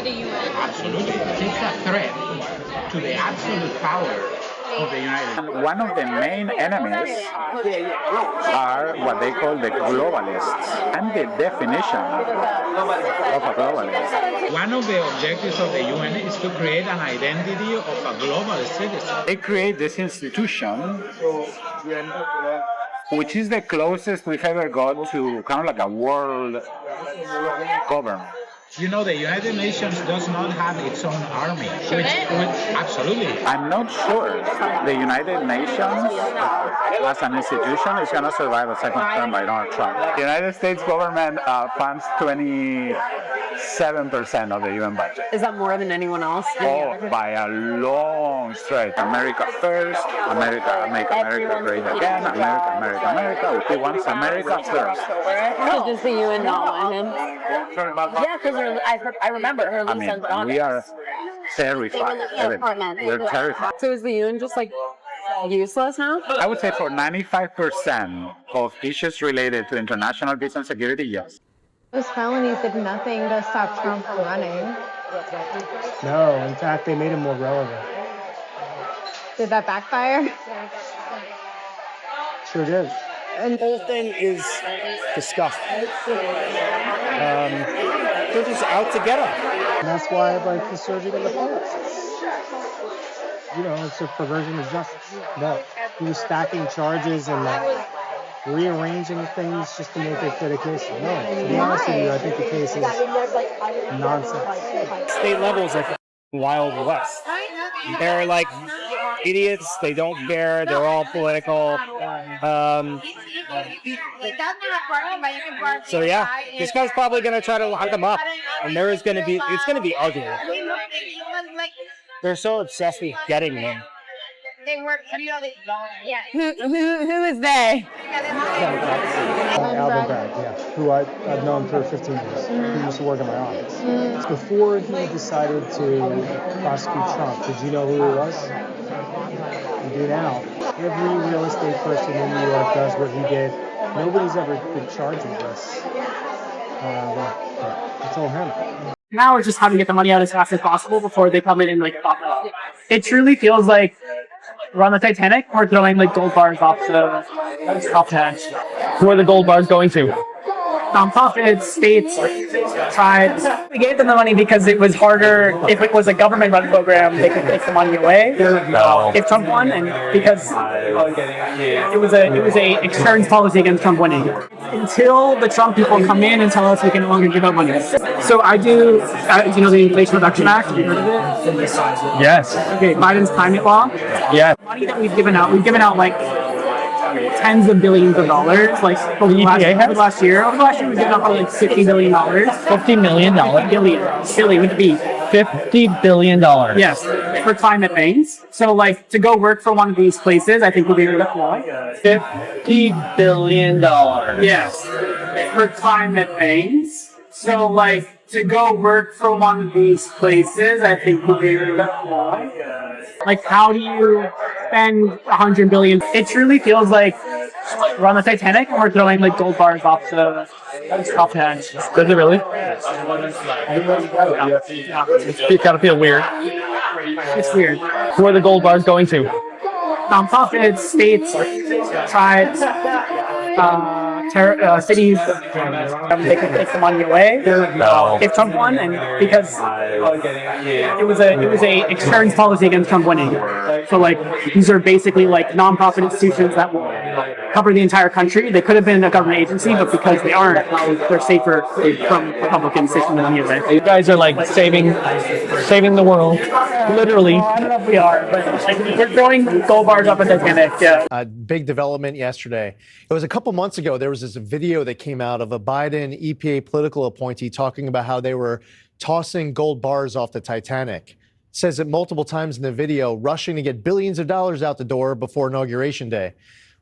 the UN? Absolutely. It's a threat to the absolute power of the United States. One of the main enemies are what they call the globalists. And the definition of a globalist. One of the objectives of the UN is to create an identity of a global citizen. They create this institution, which is the closest we've ever got to kind of like a world government. You know, the United Nations does not have its own army. Absolutely. I'm not sure the United Nations as an institution is going to survive a second term by Donald Trump. The United States government funds 27% of the UN budget. Is that more than anyone else? Oh, by a long stretch. America first, America, make America great again, America. He wants America first. So does the UN not want him? Yeah, because I remember her lease on Donald. We are terrified. We're terrified. So is the UN just like useless now? I would say for 95% of issues related to international peace and security, yes. Those felonies did nothing to stop Trump from running. No, in fact, they made him more relevant. Did that backfire? Sure did. And the whole thing is disgusting. They're just out to get him. And that's why I'd like the surgery in the polls. You know, it's a perversion of justice. No, he was stacking charges and rearranging things just to make it fit a case. No, to be honest with you, I think the case is nonsense. State levels are Wild West. They're like idiots. They don't care. They're all political. So yeah, this guy's probably gonna try to lock him up, and it's gonna be ugly. They're so obsessed with getting him. Who is they? Alvin Bragg, yeah, who I've known for 15 years. He used to work in my office. Before he decided to prosecute Trump, did you know who he was? You do now. Every real estate person in New York does what he did. Nobody's ever been charged with this. It's all him. Now it's just how to get the money out as fast as possible before they come in and pop it up. It truly feels like we're on the Titanic. We're throwing gold bars off the hatch. Who are the gold bars going to? Nonprofits, states, tribes. We gave them the money because it was harder. If it was a government-run program, they could take the money away. If Trump won, and because it was a insurance policy against Trump winning. Until the Trump people come in and tell us we can no longer give out money. So I do. You know the Inflation Reduction Act? Have you heard of it? Yes. Okay, Biden's climate law. Yeah. The money that we've given out tens of billions of dollars, over the last year. Over the last year, we've given out probably $50 billion. $50 million? Billion with a B. $50 billion. Yes, for climate things. So, to go work for one of these places, I think would be really cool. $50 billion. Yes, for climate things. So, to go work for one of these places, I think would be really cool. How do you spend $100 billion? It truly feels like we're on the Titanic and we're throwing gold bars off the hatch. Does it really? It's gotta feel weird. It's weird. Who are the gold bars going to? Nonprofits, states, tribes, cities. They could take the money away. If Trump won, and because it was a insurance policy against Trump winning. So these are basically non-profit institutions that will cover the entire country. They could have been a government agency, but because they aren't, they're safer from Republicans taking the money away. You guys are saving the world, literally. I don't know if we are, but we're throwing gold bars up at the Titanic. Yeah. Big development yesterday. It was a couple months ago. There was this video that came out of a Biden EPA political appointee talking about how they were tossing gold bars off the Titanic. It says it multiple times in the video, rushing to get billions of dollars out the door before Inauguration Day.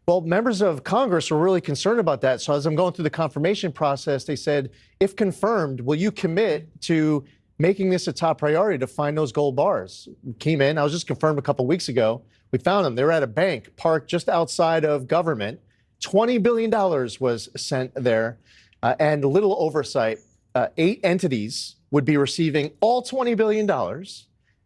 Well, members of Congress were really concerned about that. So as I'm going through the confirmation process, they said, if confirmed, will you commit to making this a top priority to find those gold bars? Came in, I was just confirmed a couple weeks ago. We found them. They were at a bank parked just outside of government. $20 billion was sent there, and a little oversight. 8 entities would be receiving all $20 billion,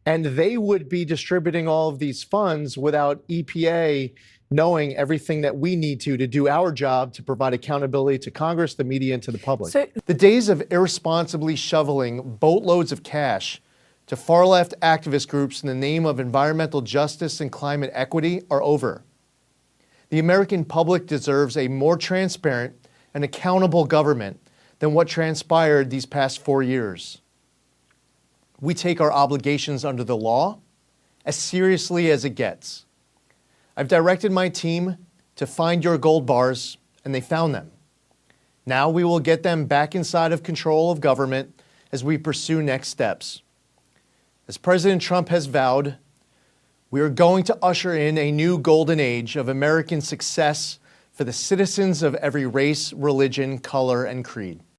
and they would be distributing all of these funds without EPA knowing everything that we need to do our job to provide accountability to Congress, the media, and to the public. The days of irresponsibly shoveling boatloads of cash to far-left activist groups in the name of environmental justice and climate equity are over. The American public deserves a more transparent and accountable government than what transpired these past 4 years. We take our obligations under the law as seriously as it gets. I've directed my team to find your gold bars, and they found them. Now we will get them back inside of control of government as we pursue next steps. As President Trump has vowed, we are going to usher in a new golden age of American success for the citizens of every race, religion, color, and creed.